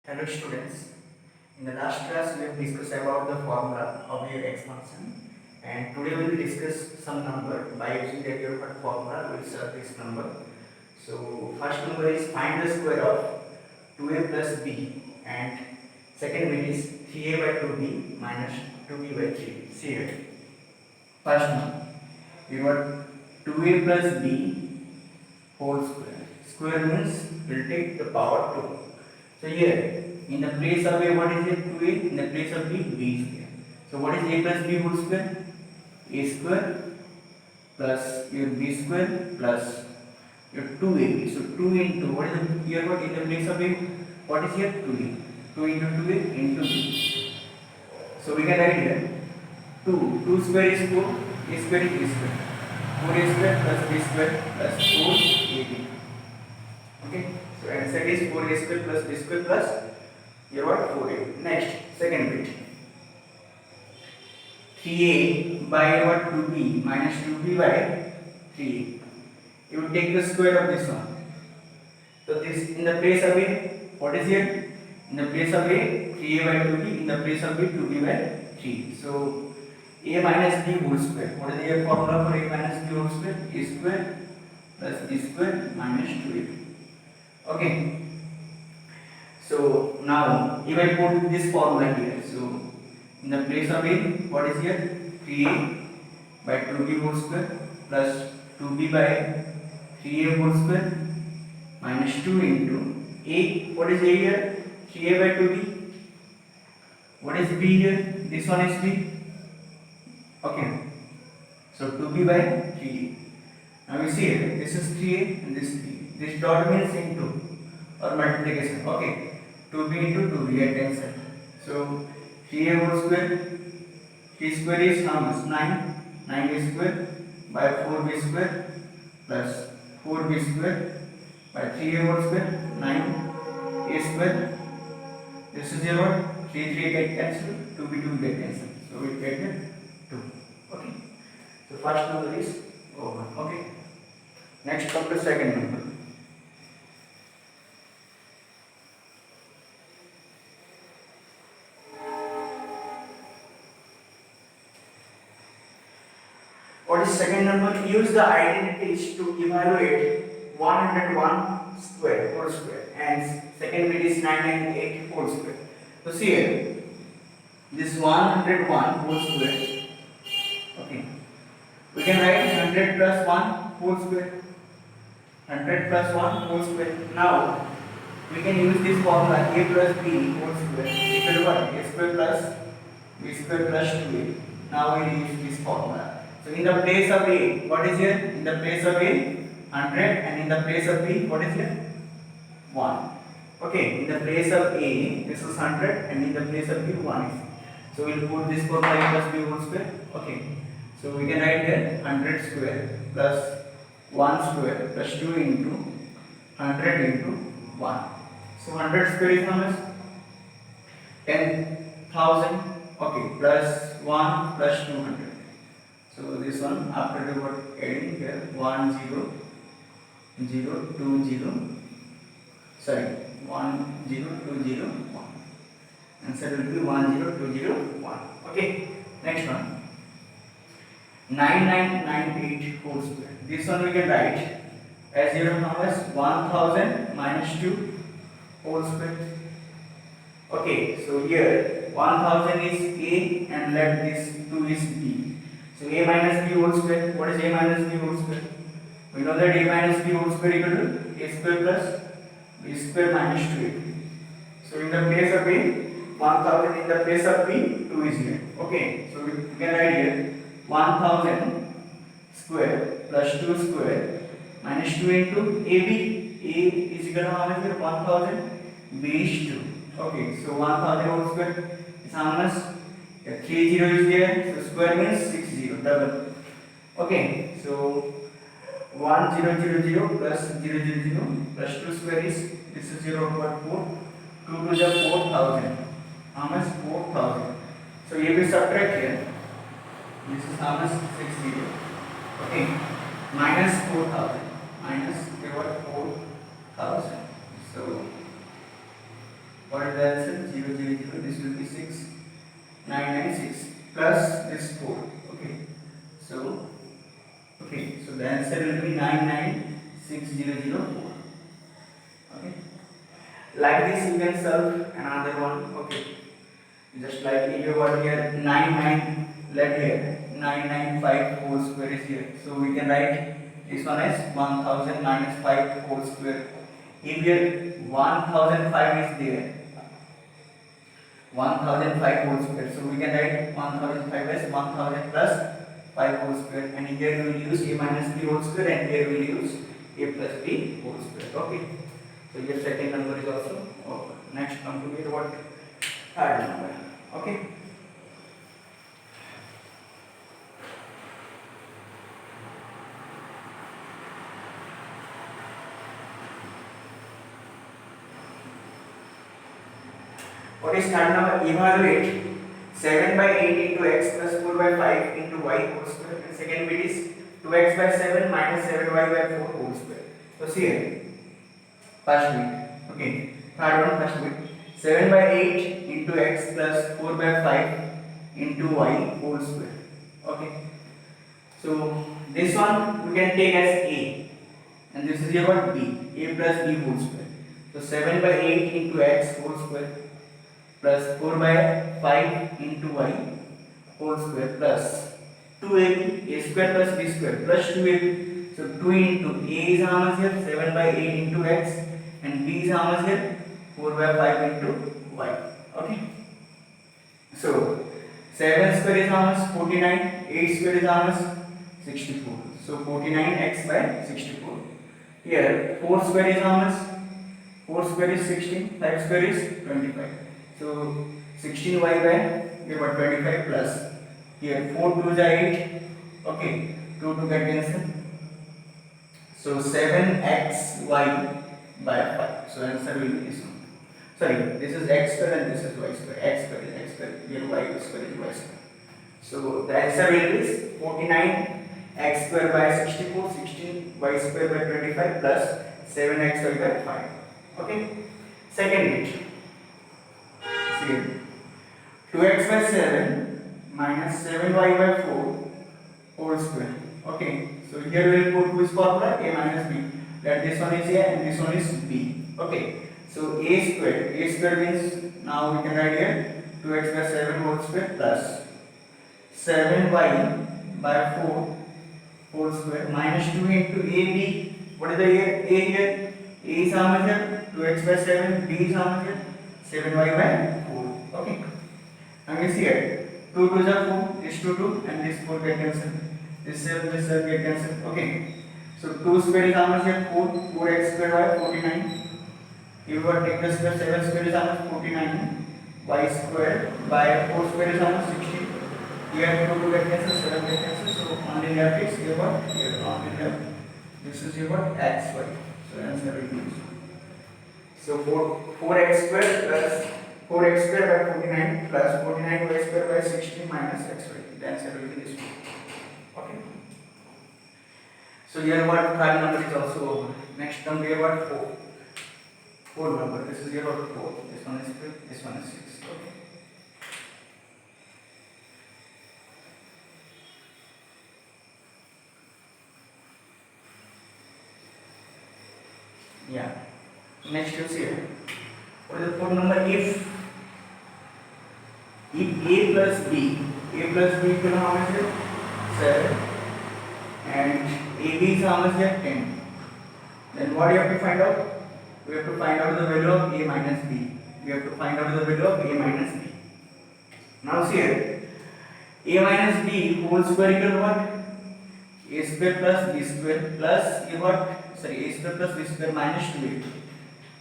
Hello students, in the last class we have discussed about the formula of your expansion, and today we will discuss some number by using the Hilbert formula. We will solve this number. So first number is find the square of 2a plus b, and second bit is 3a by 2b minus 2b by 3. See here. First one, we got 2a plus b whole square. Square means we will take the power 2. So here, in the place of a, what is it? 2a. In the place of b, b square. So what is a plus b whole square? A square plus your b square plus your 2ab. So 2 into, what is the here, what in the place of a, what is here? 2a. 2 into 2a into b. So we can write here 2. 2 square is 4. A square is b square. 4a square plus b square plus 4ab. Okay. So answer is 4a square plus b square plus your what? 4a. Next, second bit. 3a by what? 2b minus 2b by 3a. You will take the square of this one. So this in the place of a, what is here? In the place of a, 3a by 2b. In the place of b, 2b by 3. So a minus b whole square. What is the formula for a minus b whole square? A square plus b square minus 2ab. Okay. So now if I put this formula here, so in the place of a, what is here? 3a by 2b whole square plus 2b by 3a whole square minus 2 into a. What is a here? 3a by 2b. What is b here? This one is b. Okay. So 2b by 3a. Now you see here, this is 3a and this is b. This dot means into or multiplication. Okay. 2b into 2b at cancel. So 3a whole square. 3 square is how much? 9. 9a square by 4b square plus 4b square by 3a whole square. 9a square. This is your what? 3 get cancelled. 2b get cancelled. So we get here 2. Okay. So first number is over. Okay. Next come to second number. What is second number? Use the identities to evaluate 101 square whole square and second bit is 998 whole square. So see here, this 101 whole square. Okay, we can write 100 plus 1 whole square. 100 plus 1 whole square. Now we can use this formula a plus b whole square equal to what? A square plus b square plus 2a. Now we use this formula. So in the place of a, what is here? In the place of a, 100, and in the place of b, what is here? 1. Okay, in the place of a, this is 100, and in the place of b, 1 is. So we will put this formula a plus b whole square. Okay, so we can write here 100 square plus 1 square plus 2 into 100 into 1. So 100 square is how much? 10,000. Okay, plus 1 plus 200. So this one after the word adding here 1 0 0 2 0, sorry 1 0 2 0 1. Answer will be 1 0 2 0 1. Okay, next one 9998 whole square. This one we can write as your numbers 1000 minus 2 whole square. Okay, so here 1000 is a and let this 2 is b. So a minus b whole square. What is a minus b whole square? We know that a minus b whole square equal to a square plus b square minus 2a. So in the place of a, 1000, in the place of b, 2 is here. Okay, so we can write here 1000 square plus 2 square minus 2 into ab. A is equal to how much here? 1000. B is 2. Okay, so 1000 whole square is how much? 3 0 is there, so square means 6 0, double. Okay, so 1 0 0 0 plus 0 0 0 plus 2 square is, this is 0 over 4, 2 to the 4000. How much? 4000. So if we subtract here, this is how much? 6 0. Okay, minus 4000, minus 4000. So What is the answer? 0, 0, 0. This will be 6, 9, 9, 6 plus this 4. Okay. So, the answer will be 996,004. Okay. Like this, you can solve another one. Okay. Just like if you got here 99, let here 995 whole square is here. So we can write this one as 1000 minus 5 whole square. If here 1005 is there, 1005 whole square. So we can write 1005 as 1000 plus 5 whole square. And here we will use a minus b whole square, and here we will use a plus b whole square. Okay. So your second number is also over. Next come to be what? Third number. Okay. What is third number? Evaluate 7 by 8 into x plus 4 by 5 into y whole square. And second bit is 2x by 7 minus 7y by 4 whole square. So see here. First bit. Okay. Third one, first bit. 7 by 8 into x plus 4 by 5 into y whole square. Okay. So this one we can take as a, and this is your what? B. A plus b whole square. So 7 by 8 into x whole square plus 4 by 5 into y whole square plus 2ab, a square plus b square plus 2ab. So 2 into a is how much here? 7 by 8 into x, and b is how much here? 4 by 5 into y. Okay. So 7 square is how much? 49. 8 square is how much? 64. So 49x by 64. Here 4 square is how much? 4 square is 16. 5 square is 25. So 16y by here what? 25 plus here 4 2s are 8. Okay. 2 to get cancel. So 7xy by 5. So answer will be this one. Sorry, this is x square and this is y square. X square is x square. Here y square is y square. So the answer will be 49 x square by 64, 16 y square by 25 plus 7xy by 5. Okay. Second bit. See 2x by 7 minus 7y by 4 whole square. Okay. So here we will put which formula? A minus b. That this one is a and this one is b. Okay. So a square means now we can write here 2x by 7 whole square plus 7y by 4 whole square minus 2 into ab. What is the a here? A is how much here? 2x by 7, b is how much here? 7y by 4. Okay. And we see here 2 2s are 4, this 2 2 and this 4 get cancelled. This 7 get cancelled. Okay. So 2 square is how much here? 4, 4x square by 49. You got take the square, 7 square is how much? 49 y square by 4 square is how much? 16. Here 2 to get cancelled, 7 get cancelled. So only left is here what? Here only left. This is your what? Xy. So answer will be this. So 4x square plus 4x square by 49 plus 49y square by 16 minus xy. The answer will be this one. Okay. So here what? Third number is also over. Next term here what? 4. 4 number. This is your 4. This one is 5. This one is 6. Okay. Yeah. Next you see here. What is the 4th number? If a plus b equal how much is 7 and ab is how much is 10. Then what you have to find out? We have to find out the value of a minus b. We have to find out the value of a minus b. Now see here, a minus b whole square equal what? A square plus b square plus a what? Sorry, a square plus b square minus 2a.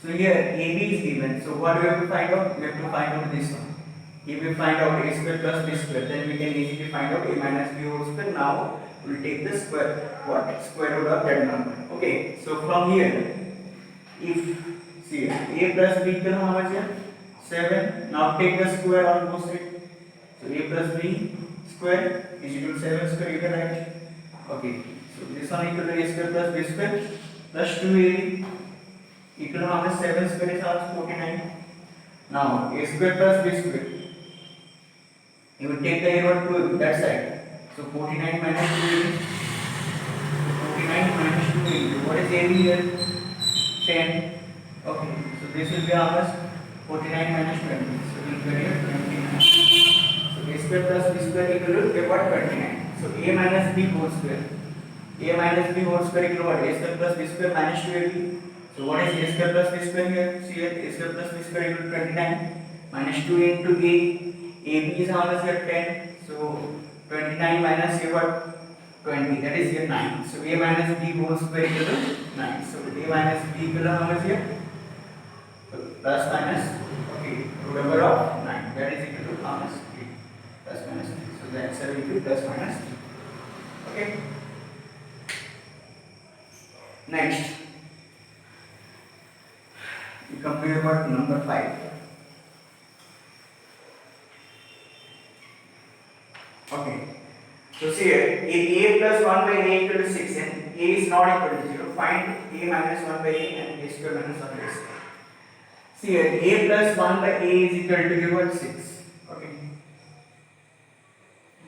So here ab is given. So what we have to find out? We have to find out this one. If we find out a square plus b square, then we can easily find out a minus b whole square. Now we will take the square root of that number. Okay. So from here, if see a plus b equal how much here? 7. Now take the square on both sides. So a plus b square is equal to 7 square. You can write. Okay. So this one equal to a square plus b square plus 2ab equal to how much? 7 square is how much? 49. Now a square plus b square. You will take the error to that side. So 49 minus 2 49 minus 2 into what is AB here? 10. Okay, so this will be how much? 49 minus 20. So we will get here 29. So a square plus b square equal to what? 29. So a minus b whole square. A minus b whole square equal to what? A square plus b square minus 2ab. So what is a square plus b square here? See here, a square plus b square equal to 29 minus 2 into a. AB is how much here? 10. So 29 minus here what? 20. That is here 9. So a minus b whole square equal to 9. So a minus b equal to how much here? Plus minus. Okay, root over of 9. That is equal to how much? 3. Plus minus 3. So the answer will be plus minus 3. Okay. Next, we come to about number 5. Okay. So see here, if a plus 1 by a equal to 6 and a is not equal to 0, find a minus 1 by a and a square minus 1 by a square. See here, a plus 1 by a is equal to your what? 6. Okay.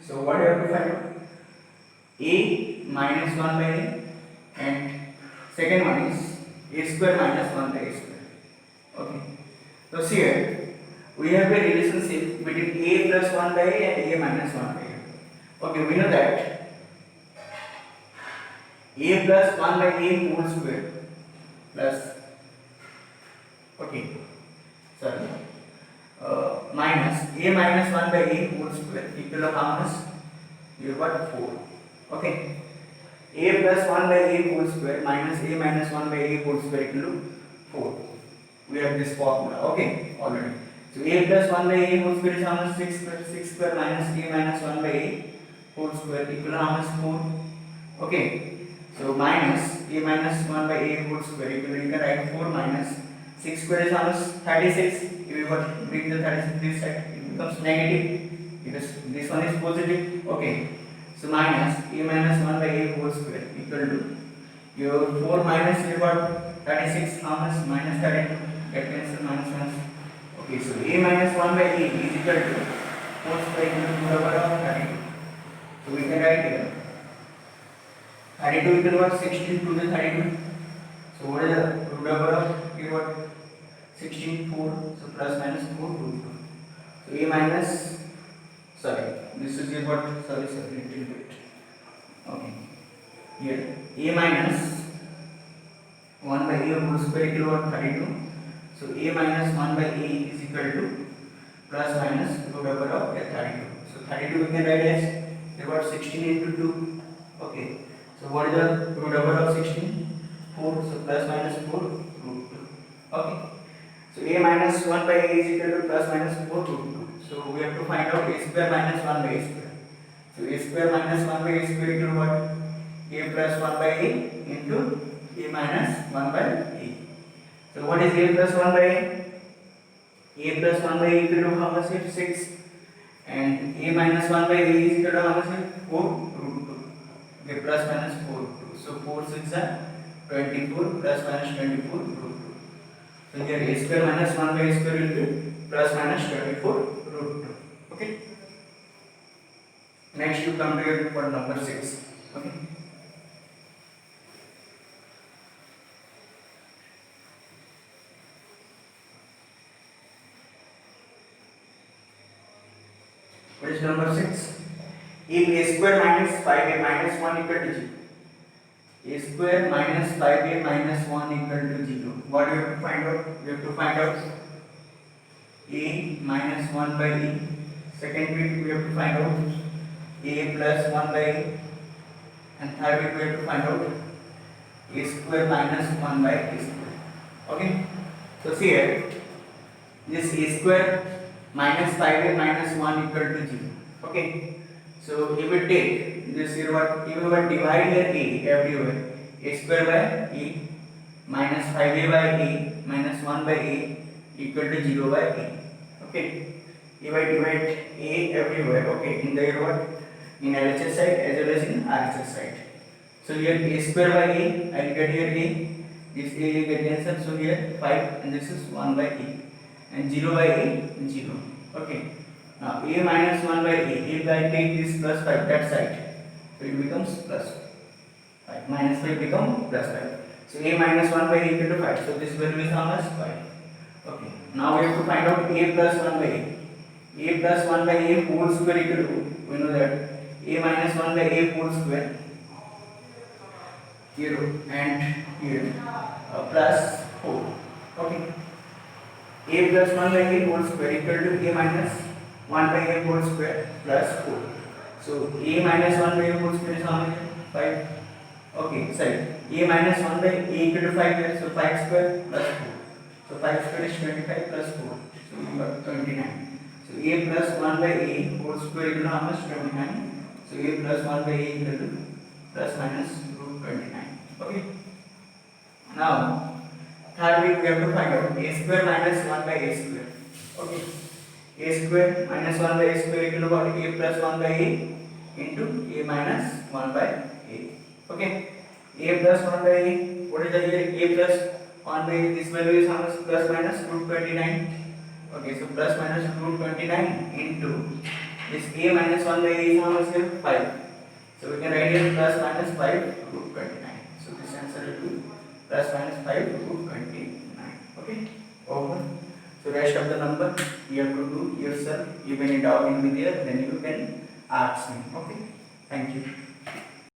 So what you have to find out? A minus 1 by a and second one is a square minus 1 by a square. Okay. So see here, we have a relationship between a plus 1 by a and a minus 1 by a. Okay, we know that a plus 1 by a whole square plus, okay, sorry, minus a minus 1 by a whole square equal to how much? You got 4. Okay. A plus 1 by a whole square minus a minus 1 by a whole square equal to 4. We have this formula, okay, already. So a plus 1 by a whole square is how much? 6 square. 6 square minus a minus 1 by a whole square equal to how much? 4. Okay. So minus a minus 1 by a whole square equal to, you can write 4 minus 6 square is how much? 36. If you bring the 36 this side, it becomes negative because this one is positive. Okay. So minus a minus 1 by a whole square equal to your 4 minus you got 36, how much? Minus 32. Get cancel minus minus. Okay, so a minus 1 by a is equal to 4 square equal to the power of 32. So we can write here 32 equal to what? 16 to the 32. So what is the root over of here what? 16 4. So plus minus 4 2. So a minus, sorry, this is here what? Sorry, little bit. Okay. Here a minus 1 by a whole square equal to what? 32. So a minus 1 by a is equal to plus minus root over of 32. So 32 we can write as about 16 into 2. Okay. So what is the root over of 16? 4. So plus minus 4 root 2. Okay. So a minus 1 by a is equal to plus minus 4 root 2. So we have to find out a square minus 1 by a square. So a square minus 1 by a square equal to what? A plus 1 by a into a minus 1 by a. So what is a plus 1 by a? A plus 1 by a equal to how much? 6. And a minus 1 by a is equal to how much? 4 root 2. Okay, plus minus 4 root 2. So 4 6 are 24 plus minus 24 root 2. So here a square minus 1 by a square will be plus minus 24 root 2. Okay. Next you come to your for number 6. Okay. What is number 6? If a square minus 5a minus 1 equal to 0. A square minus 5a minus 1 equal to 0. What do you have to find out? You have to find out a minus 1 by a. Second bit we have to find out a plus 1 by a. And third bit we have to find out a square minus 1 by a square. Okay. So see here, this a square minus 5a minus 1 equal to 0. Okay. So if we take this here what, if we will divide here a everywhere, a square by a minus 5a by a minus 1 by a equal to 0 by a. Okay. If I divide a everywhere, okay, in the what, in LHS side as well as in RHS side. So here a square by a, I will get here a, this a will get cancelled, so here 5 and this is 1 by a. and 0 by a 0. Okay. Now a minus 1 by a, if I take this plus 5 that side, so it becomes plus 5. Minus 5 become plus 5. So a minus 1 by a equal to 5. So this value is how much? 5. Okay. Now we have to find out a plus 1 by a. A plus 1 by a whole square equal to, we know that a minus 1 by a whole square here and here plus 4. Okay. A plus 1 by a whole square equal to a minus 1 by a whole square plus 4. So a minus 1 by a whole square is how much? 5. Okay, sorry. A minus 1 by a equal to 5 here. So 5 square plus 4. So 5 square is 25 plus 4. So you got 29. So a plus 1 by a whole square equal to how much? 29. So a plus 1 by a equal to plus minus root 29. Okay. Now, thirdly we have to find out a square minus 1 by a square. Okay. A square minus 1 by a square equal to what? A plus 1 by a into a minus 1 by a. Okay. A plus 1 by a. What is the here? A plus 1 by a. This value is how much? Plus minus root 29. Okay. So plus minus root 29 into this a minus 1 by a is how much here? 5. So we can write here plus minus 5 root 29. So this answer will be plus minus 5 root 29. Okay. Over. So rest of the number you have to do yourself. Even in doubt will be there, then you can ask me. Okay. Thank you.